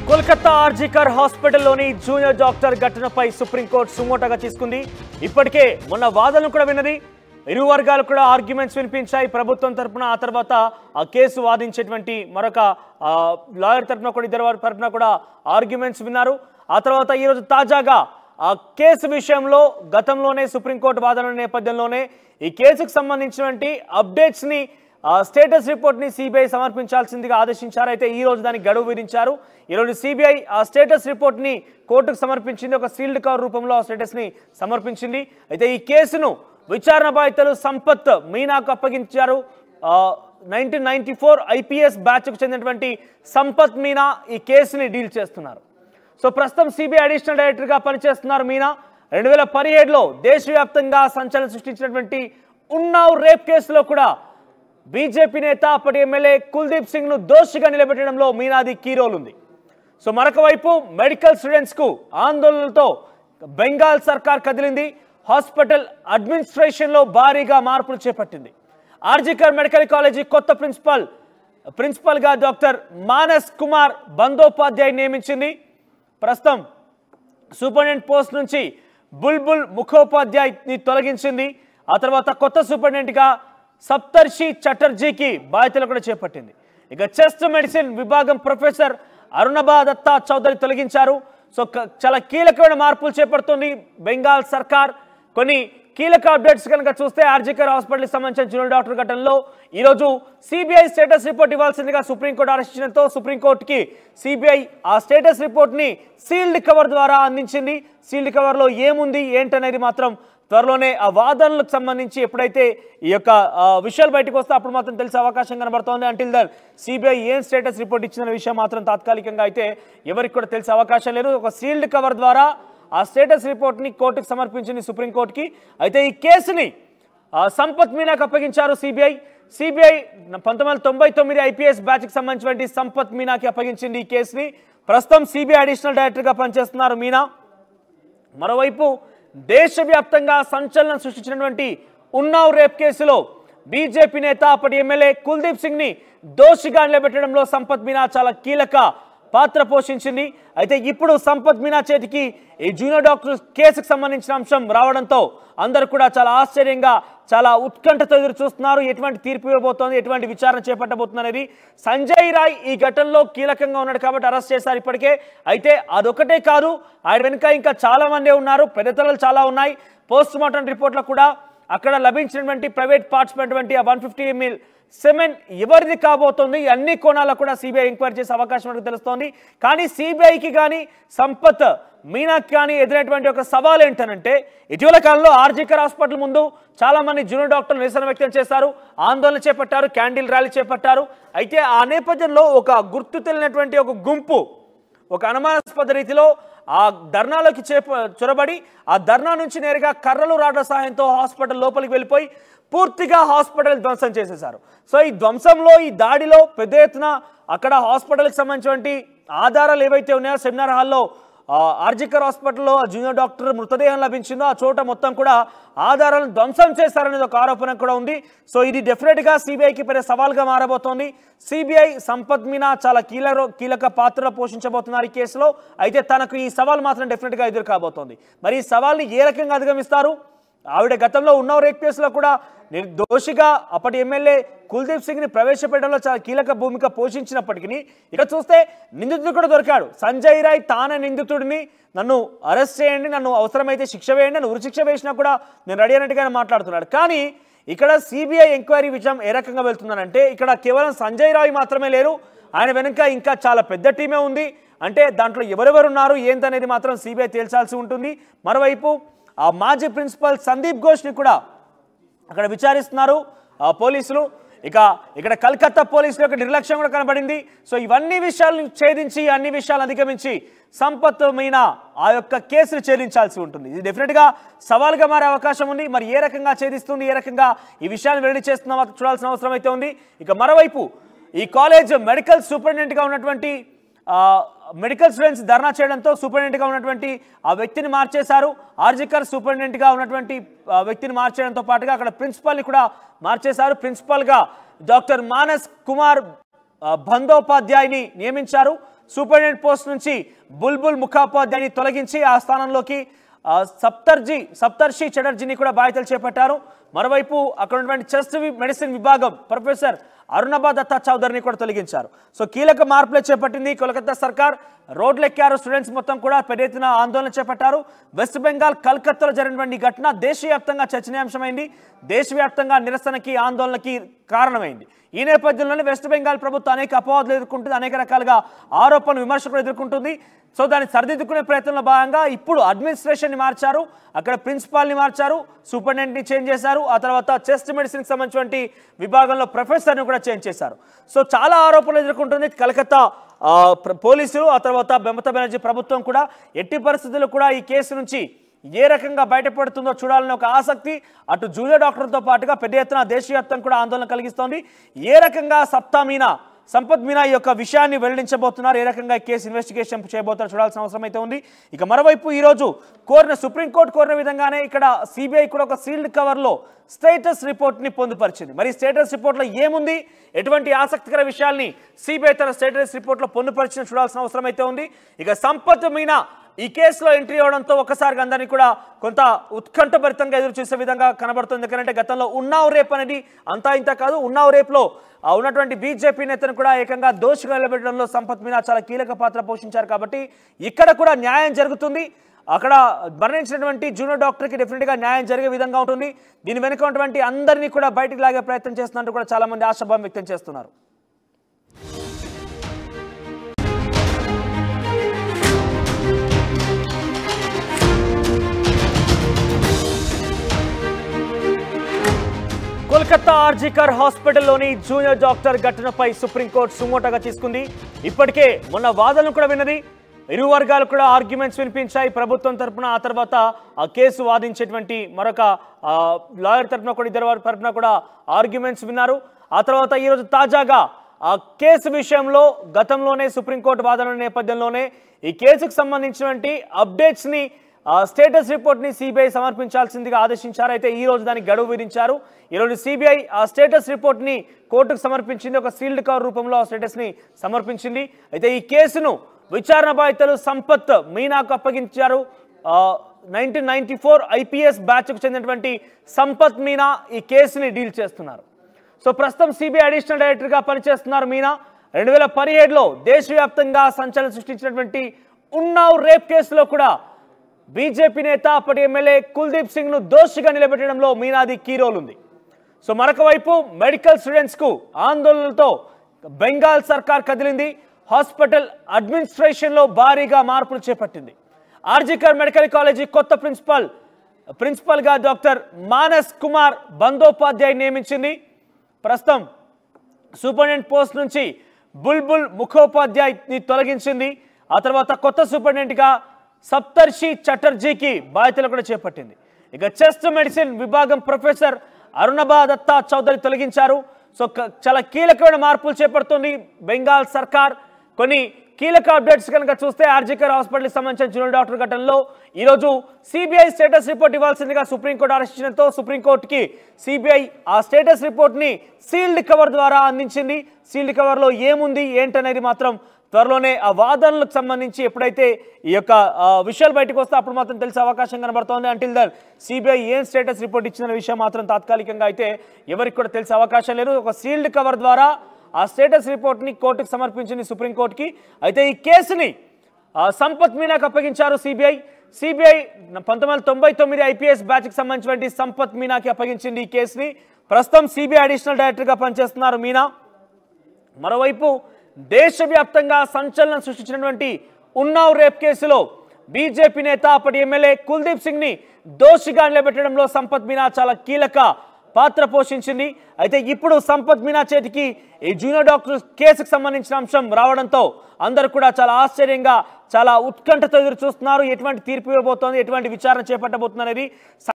Kolkata RG Kar హాస్పిటల్లోని junior doctor ఘటనపై supreme court సుమోటోగా తీసుకుంది. ఇప్పటికే మొన్న వాదనలు కూడా విన్నది. ఇరు వర్గాలు కూడా ఆర్గ్యుమెంట్స్ వినిపించాయి ప్రభుత్వం తరపున. ఆ తర్వాత ఆ కేసు వాదించేటువంటి మరొక లాయర్ తరపున కూడా ఇద్దరు తరపున కూడా ఆర్గ్యుమెంట్స్ విన్నారు. ఆ తర్వాత ఈరోజు తాజాగా ఆ కేసు విషయంలో గతంలోనే సుప్రీంకోర్టు వాదనల నేపథ్యంలోనే ఈ కేసుకు సంబంధించినటువంటి అప్డేట్స్ని స్టేటస్ రిపోర్ట్ని సిబిఐ సమర్పించాల్సిందిగా ఆదేశించారు. అయితే ఈ రోజు దానికి గడువు విధించారు. ఈరోజు సిబిఐ ఆ స్టేటస్ రిపోర్ట్ని కోర్టుకు సమర్పించింది. ఒక సీల్డ్ కవర్ రూపంలో ఆ స్టేటస్ని సమర్పించింది. అయితే ఈ కేసును విచారణ బాధితులు సంపత్ మీనాకు అప్పగించారు. 1994 ఐపీఎస్ బ్యాచ్కు చెందినటువంటి సంపత్ మీనా ఈ కేసుని డీల్ చేస్తున్నారు. సో ప్రస్తుతం సిబిఐ అడిషనల్ డైరెక్టర్గా పనిచేస్తున్నారు మీనా. 2017లో దేశవ్యాప్తంగా సంచలనం సృష్టించినటువంటి ఉన్నావ్ రేప్ కేసులో కూడా బీజేపీ నేత అప్పటి ఎమ్మెల్యే కుల్దీప్ సింగ్ ను దోషిగా నిలబెట్టడంలో మీనాది కీ రోల్ ఉంది. సో మరొక వైపు మెడికల్ స్టూడెంట్స్ కు ఆందోళనలతో బెంగాల్ సర్కార్ కదిలింది. హాస్పిటల్ అడ్మినిస్ట్రేషన్ లో భారీగా మార్పులు చేపట్టింది. ఆర్జికర్ మెడికల్ కాలేజీ కొత్త ప్రిన్సిపల్ గా డాక్టర్ మానస్ కుమార్ బందోపాధ్యాయ్ నియమించింది. ప్రస్తుతం సూపరింటెండెంట్ పోస్ట్ నుంచి బుల్బుల్ ముఖోపాధ్యాయ్ ని తొలగించింది. ఆ తర్వాత కొత్త సూపరింటెండెంట్ గా సప్తర్షి చటర్జీకి బాధ్యతలు కూడా చేపట్టింది. ఇక చెస్ట్ మెడిసిన్ విభాగం ప్రొఫెసర్ అరుణబా దత్తా చౌదరి తొలగించారు. సో చాలా కీలకమైన మార్పులు చేపడుతుంది బెంగాల్ సర్కార్. కొన్ని కీలక అప్డేట్స్ కనుక చూస్తే ఆర్జికర్ హాస్పిటల్కి సంబంధించిన జూనియర్ డాక్టర్ ఘటనలో ఈరోజు సిబిఐ స్టేటస్ రిపోర్ట్ ఇవ్వాల్సిందిగా సుప్రీంకోర్టు ఆదేశించడంతో సుప్రీంకోర్టుకి సిబిఐ ఆ స్టేటస్ రిపోర్ట్ని సీల్డ్ కవర్ ద్వారా అందించింది. సీల్డ్ కవర్లో ఏముంది ఏంటనేది మాత్రం త్వరలోనే ఆ వాదనలకు సంబంధించి ఎప్పుడైతే ఈ యొక్క విషయాలు బయటకు వస్తే అప్పుడు మాత్రం తెలిసే అవకాశం కనబడుతోంది. అంటిల్ దెన్ సిబిఐ ఏం స్టేటస్ రిపోర్ట్ ఇచ్చిన విషయం మాత్రం తాత్కాలికంగా అయితే ఎవరికి కూడా తెలిసే అవకాశం లేదు. ఒక సీల్డ్ కవర్ ద్వారా ఆ స్టేటస్ రిపోర్ట్ని కోర్టుకు సమర్పించింది సుప్రీంకోర్టుకి. అయితే ఈ కేసుని సంపత్ మీనాకు అప్పగించారు సిబిఐ. 1999 ఐపీఎస్ బ్యాచ్కి సంబంధించినటువంటి సంపత్ మీనాకి అప్పగించింది ఈ కేసుని. ప్రస్తుతం సిబిఐ అడిషనల్ డైరెక్టర్గా పనిచేస్తున్నారు మీనా. మరోవైపు దేశవ్యాప్తంగా సంచలనం సృష్టించినటువంటి ఉన్నావ్ రేప్ కేసులో బీజేపీ నేత అప్పటి ఎమ్మెల్యే కుల్దీప్ సింగ్ ని దోషిగా నిలబెట్టడంలో సంపత్ మీనా చాలా కీలక పాత్ర పోషించింది. అయితే ఇప్పుడు సంపత్ మీనా చేతికి ఈ జూనియర్ డాక్టర్ కేసుకు సంబంధించిన అంశం రావడంతో అందరూ కూడా చాలా ఆశ్చర్యంగా చాలా ఉత్కంఠతో ఎదురు చూస్తున్నారు. ఎటువంటి తీర్పు ఇవ్వబోతోంది, ఎటువంటి విచారణ చేపట్టబోతుంది అనేది. సంజయ్ రాయ్ ఈ ఘటనలో కీలకంగా ఉన్నాడు కాబట్టి అరెస్ట్ చేశారు ఇప్పటికే. అయితే అదొకటే కాదు, ఆయన వెనుక ఇంకా చాలా మందే ఉన్నారు, పెద్దతలలు చాలా ఉన్నాయి. పోస్ట్ మార్టం రిపోర్ట్లో కూడా అక్కడ లభించినటువంటి ప్రైవేట్ పార్ట్స్ ఉన్నటువంటి ఆ 150 ml సెమెన్ ఎవరిది కాబోతోంది, అన్ని కోణాల్లో కూడా సిబిఐ ఎంక్వైరీ చేసే అవకాశం మనకు తెలుస్తోంది. కానీ సిబిఐకి కానీ సంపత్ మీనాకి కానీ ఎదురైనటువంటి ఒక సవాల్ ఏంటనంటే, ఇటీవల కాలంలో ఆర్జికర్ హాస్పిటల్ ముందు చాలా మంది జూనియర్ డాక్టర్లు నిరసన వ్యక్తం చేశారు, ఆందోళన చేపట్టారు, క్యాండిల్ ర్యాలీ చేపట్టారు. అయితే ఆ నేపథ్యంలో ఒక గుర్తు తెలియనటువంటి ఒక గుంపు ఒక అనుమానాస్పద రీతిలో ఆ ధర్నాలోకి చొరబడి ఆ ధర్నా నుంచి నేరుగా కర్రలు రాడ్ల సహాయంతో హాస్పిటల్ లోపలికి వెళ్ళిపోయి పూర్తిగా హాస్పిటల్ ధ్వంసం చేసేశారు. సో ఈ ధ్వంసంలో, ఈ దాడిలో పెద్ద ఎత్తున అక్కడ హాస్పిటల్కి సంబంధించినటువంటి ఆధారాలు ఏవైతే ఉన్నాయో, సెమినార్ హాల్లో ఆర్జికర్ హాస్పిటల్లో జూనియర్ డాక్టర్ మృతదేహం లభించిందో ఆ చోట మొత్తం కూడా ఆధారాలను ధ్వంసం చేశారనేది ఒక ఆరోపణ కూడా ఉంది. సో ఇది డెఫినెట్గా సిబిఐకి పెద్ద సవాల్గా మారబోతోంది. సిబిఐ సంపత్ మీనా చాలా కీలక పాత్ర పోషించబోతున్నారు ఈ కేసులో. అయితే తనకు ఈ సవాల్ మాత్రం డెఫినెట్గా ఎదురు కాబోతోంది. మరి ఈ సవాల్ని ఏ రకంగా అధిగమిస్తారు? ఆవిడ గతంలో ఉన్నావ్ రేప్ కేసులో కూడా నిర్దోషిగా అప్పటి ఎమ్మెల్యే కుల్దీప్ సింగ్ ని ప్రవేశపెట్టడంలో చాలా కీలక భూమిక పోషించినప్పటికీ ఇక్కడ చూస్తే నిందితుడు కూడా దొరికాడు. సంజయ్ రాయ్ తానే నిందితుడిని, నన్ను అరెస్ట్ చేయండి, నన్ను అవసరమైతే శిక్ష వేయండి, నన్ను ఉరిశిక్ష వేసినా కూడా నేను రెడీ అన్నట్టుగానే మాట్లాడుతున్నాడు. కానీ ఇక్కడ సిబిఐ ఎంక్వైరీ విషయం ఏ రకంగా వెళ్తుందనంటే, ఇక్కడ కేవలం సంజయ్ రాయ్ మాత్రమే లేరు, ఆయన వెనుక ఇంకా చాలా పెద్ద టీమే ఉంది. అంటే దాంట్లో ఎవరెవరున్నారు ఏంటనేది మాత్రం సిబిఐ తేల్చాల్సి ఉంటుంది. మరోవైపు ఆ మాజీ ప్రిన్సిపల్ సందీప్ ఘోష్ని కూడా అక్కడ విచారిస్తున్నారు పోలీసులు. ఇక్కడ కలకత్తా పోలీసుల యొక్క నిర్లక్ష్యం కూడా కనబడింది. సో ఇవన్నీ విషయాలను ఛేదించి, అన్ని విషయాలను అధిగమించి సంపత్ మీనా ఆ యొక్క కేసును ఛేదించాల్సి ఉంటుంది. ఇది డెఫినెట్గా సవాల్గా మారే అవకాశం ఉంది. మరి ఏ రకంగా ఛేదిస్తుంది, ఏ రకంగా ఈ విషయాన్ని వెల్లడి చేస్తుందో చూడాల్సిన అవసరం అయితే ఉంది. ఇక మరోవైపు ఈ కాలేజ్ మెడికల్ సూపరింటెండెంట్గా ఉన్నటువంటి మెడికల్ స్టూడెంట్స్ ధర్నా చేయడంతో సూపరింటెండెంట్గా ఉన్నటువంటి ఆ వ్యక్తిని మార్చేశారు. ఆర్జికర్ సూపరింటెండెంట్గా ఉన్నటువంటి వ్యక్తిని మార్చేయడంతో పాటుగా అక్కడ ప్రిన్సిపల్ని కూడా మార్చేశారు. ప్రిన్సిపల్గా డాక్టర్ మానస్ కుమార్ బందోపాధ్యాయని నియమించారు. సూపరింటెండెంట్ పోస్ట్ నుంచి బుల్బుల్ ముఖోపాధ్యాయని తొలగించి ఆ స్థానంలోకి సప్తర్షి చటర్జీని కూడా బాధ్యతలు చేపట్టారు. మరోవైపు అక్కడ ఉన్నటువంటి చెస్ట్ మెడిసిన్ విభాగం ప్రొఫెసర్ అరుణబా దత్తా చౌదరిని కూడా తొలగించారు. సో కీలక మార్పులే చేపట్టింది కోల్కతా సర్కార్. రోడ్లెక్కారు స్టూడెంట్స్ మొత్తం కూడా పెద్ద ఎత్తున ఆందోళన చేపట్టారు. వెస్ట్ బెంగాల్ కల్కత్తాలో జరిగినటువంటి ఘటన దేశవ్యాప్తంగా చర్చనీయాంశమైంది. దేశవ్యాప్తంగా నిరసనకి ఆందోళనకి కారణమైంది. ఈ నేపథ్యంలోనే వెస్ట్ బెంగాల్ ప్రభుత్వం అనేక అపవాదులు ఎదుర్కొంటుంది, అనేక రకాలుగా ఆరోపణలు విమర్శకులు ఎదుర్కొంటుంది. సో దాన్ని సరిదిద్దుకునే ప్రయత్నంలో భాగంగా ఇప్పుడు అడ్మినిస్ట్రేషన్ని మార్చారు, అక్కడ ప్రిన్సిపాల్ని మార్చారు, సూపరింటెండెంట్ని చేంజ్ చేశారు, ఆ తర్వాత చెస్ట్ మెడిసిన్కి సంబంధించినటువంటి విభాగంలో ప్రొఫెసర్ని కూడా చేంజ్ చేశారు. సో చాలా ఆరోపణలు ఎదుర్కొంటుంది కలకత్తా పోలీసులు, ఆ తర్వాత మమతా బెనర్జీ ప్రభుత్వం కూడా. ఎట్టి పరిస్థితుల్లో కూడా ఈ కేసు నుంచి ఏ రకంగా బయటపడుతుందో చూడాలని ఒక ఆసక్తి అటు జూనియర్ డాక్టర్తో పాటుగా పెద్ద ఎత్తున దేశవ్యాప్తంగా కూడా ఆందోళన కలిగిస్తోంది. ఏ రకంగా సంపత్ మీనా ఈ యొక్క విషయాన్ని వెల్లడించబోతున్నారు, ఏ రకంగా కేసు ఇన్వెస్టిగేషన్ చేయబోతున్నారు చూడాల్సిన అవసరం అయితే ఉంది. ఇక మరోవైపు ఈరోజు సుప్రీంకోర్టు కోరిన విధంగానే ఇక్కడ సిబిఐ కూడా ఒక సీల్డ్ కవర్లో స్టేటస్ రిపోర్ట్ని పొందుపరిచింది. మరి స్టేటస్ రిపోర్ట్లో ఏముంది, ఎటువంటి ఆసక్తికర విషయాల్ని సిబిఐ తన స్టేటస్ రిపోర్ట్లో పొందుపరిచిన చూడాల్సిన అవసరం అయితే ఉంది. ఇక సంపత్ మీనా ఈ కేసులో ఎంట్రీ అవడంతో ఒక్కసారిగా అందరినీ కూడా కొంత ఉత్కంఠభరితంగా ఎదురు చూసే విధంగా కనబడుతుంది. ఎందుకంటే గతంలో ఉన్నావ్ రేప్ అనేది అంతా ఇంత కాదు, ఉన్నావ్ రేప్లో ఉన్నటువంటి బీజేపీ నేతను కూడా ఏకంగా దోషిగా నిలబెట్టడంలో సంపత్ మీనా చాలా కీలక పాత్ర పోషించారు. కాబట్టి ఇక్కడ కూడా న్యాయం జరుగుతుంది, అక్కడ మరణించినటువంటి జూనియర్ డాక్టర్కి డెఫినెట్గా న్యాయం జరిగే విధంగా ఉంటుంది. దీని వెనుక ఉన్నటువంటి అందరినీ కూడా బయటికి లాగే ప్రయత్నం చేస్తున్నట్టు కూడా చాలా మంది ఆశాభావం వ్యక్తం చేస్తున్నారు. కోల్కతా ఆర్జికర్ హాస్పిటల్లోని జూనియర్ డాక్టర్ ఘటనపై సుప్రీంకోర్టు సుమోటోగా తీసుకుంది. ఇప్పటికే మొన్న వాదనలు కూడా విన్నది, ఇరు వర్గాలు కూడా ఆర్గ్యుమెంట్స్ వినిపించాయి ప్రభుత్వం తరఫున. ఆ తర్వాత ఆ కేసు వాదించేటువంటి మరొక లాయర్ తరఫున కూడా ఇద్దరు తరఫున కూడా ఆర్గ్యుమెంట్స్ విన్నారు. ఆ తర్వాత ఈరోజు తాజాగా ఆ కేసు విషయంలో గతంలోనే సుప్రీంకోర్టు వాదనల నేపథ్యంలోనే ఈ కేసుకు సంబంధించినటువంటి అప్డేట్స్ని స్టేటస్ రిపోర్ట్ని సిబిఐ సమర్పించాల్సిందిగా ఆదేశించారు. అయితే ఈ రోజు దానికి గడువు విధించారు. ఈరోజు సిబిఐ ఆ స్టేటస్ రిపోర్ట్ని కోర్టుకు సమర్పించింది, ఒక సీల్డ్ కవర్ రూపంలో ఆ స్టేటస్ని సమర్పించింది. అయితే ఈ కేసును విచారణ బాధ్యతలు సంపత్ మీనాకు అప్పగించారు. 1994 ఐపీఎస్ బ్యాచ్కు చెందినటువంటి సంపత్ మీనా ఈ కేసుని డీల్ చేస్తున్నారు. సో ప్రస్తుతం సిబిఐ అడిషనల్ డైరెక్టర్గా పనిచేస్తున్నారు మీనా. 2017లో దేశవ్యాప్తంగా సంచలనం సృష్టించినటువంటి ఉన్నావ్ రేప్ కేసులో కూడా బీజేపీ నేత అప్పటి ఎమ్మెల్యే కుల్దీప్ సింగ్ ను దోషిగా నిలబెట్టడంలో మీనాది కీ రోల్ ఉంది. సో మరొక వైపు మెడికల్ స్టూడెంట్స్ కు ఆందోళనలతో బెంగాల్ సర్కార్ కదిలింది. హాస్పిటల్ అడ్మినిస్ట్రేషన్ లో భారీగా మార్పులు చేపట్టింది. ఆర్జికర్ మెడికల్ కాలేజీ కొత్త ప్రిన్సిపల్ గా డాక్టర్ మానస్ కుమార్ బందోపాధ్యాయ్ నియమించింది. ప్రస్తుతం సూపరింటెండెంట్ పోస్ట్ నుంచి బుల్బుల్ ముఖోపాధ్యాయ్ని తొలగించింది. ఆ తర్వాత కొత్త సూపరింటెండెంట్ గా సప్తర్షి చటర్జీకి బాధ్యతలు కూడా చేపట్టింది. ఇక చెస్ట్ మెడిసిన్ విభాగం ప్రొఫెసర్ అరుణబా దత్తా చౌదరి తొలగించారు. సో చాలా కీలకమైన మార్పులు చేపడుతుంది బెంగాల్ సర్కార్. కొన్ని కీలక అప్డేట్స్ కనుక చూస్తే ఆర్జికర్ హాస్పిటల్కి సంబంధించిన జూనియర్ డాక్టర్ ఘటనలో ఈరోజు సిబిఐ స్టేటస్ రిపోర్ట్ ఇవ్వాల్సిందిగా సుప్రీంకోర్టు ఆదేశించడంతో సుప్రీంకోర్టుకి సిబిఐ ఆ స్టేటస్ రిపోర్ట్ని సీల్డ్ కవర్ ద్వారా అందించింది. సీల్డ్ కవర్లో ఏముంది ఏంటనేది మాత్రం త్వరలోనే ఆ వాదనలకు సంబంధించి ఎప్పుడైతే ఈ యొక్క విషయాలు బయటకు వస్తే అప్పుడు మాత్రం తెలిసే అవకాశం కనబడుతోంది. అంటిల్ దెన్ సిబిఐ ఏం స్టేటస్ రిపోర్ట్ ఇచ్చిన విషయం మాత్రం తాత్కాలికంగా అయితే ఎవరికి కూడా తెలిసే అవకాశం లేదు. ఒక సీల్డ్ కవర్ ద్వారా ఆ స్టేటస్ రిపోర్ట్ని కోర్టుకు సమర్పించింది సుప్రీంకోర్టుకి. అయితే ఈ కేసుని సంపత్ మీనాకు అప్పగించారు సిబిఐ. 1999 ఐపీఎస్ బ్యాచ్కి సంబంధించినటువంటి సంపత్ మీనాకి అప్పగించింది ఈ కేసుని. ప్రస్తుతం సిబిఐ అడిషనల్ డైరెక్టర్గా పనిచేస్తున్నారు మీనా. మరోవైపు దేశవ్యాప్తంగా సంచలనం సృష్టించినటువంటి ఉన్నావ్ రేప్ కేసులో బీజేపీ నేత అప్పటి ఎమ్మెల్యే కుల్దీప్ సింగ్ ని దోషిగా నిలబెట్టడంలో సంపత్ మీనా చాలా కీలక పాత్ర పోషించింది. అయితే ఇప్పుడు సంపత్ మీనా చేతికి ఈ జూనియర్ డాక్టర్ కేసుకు సంబంధించిన అంశం రావడంతో అందరూ కూడా చాలా ఆశ్చర్యంగా చాలా ఉత్కంఠతో ఎదురు చూస్తున్నారు. ఎటువంటి తీర్పు ఇవ్వబోతోంది, ఎటువంటి విచారణ చేపట్టబోతుంది అనేది.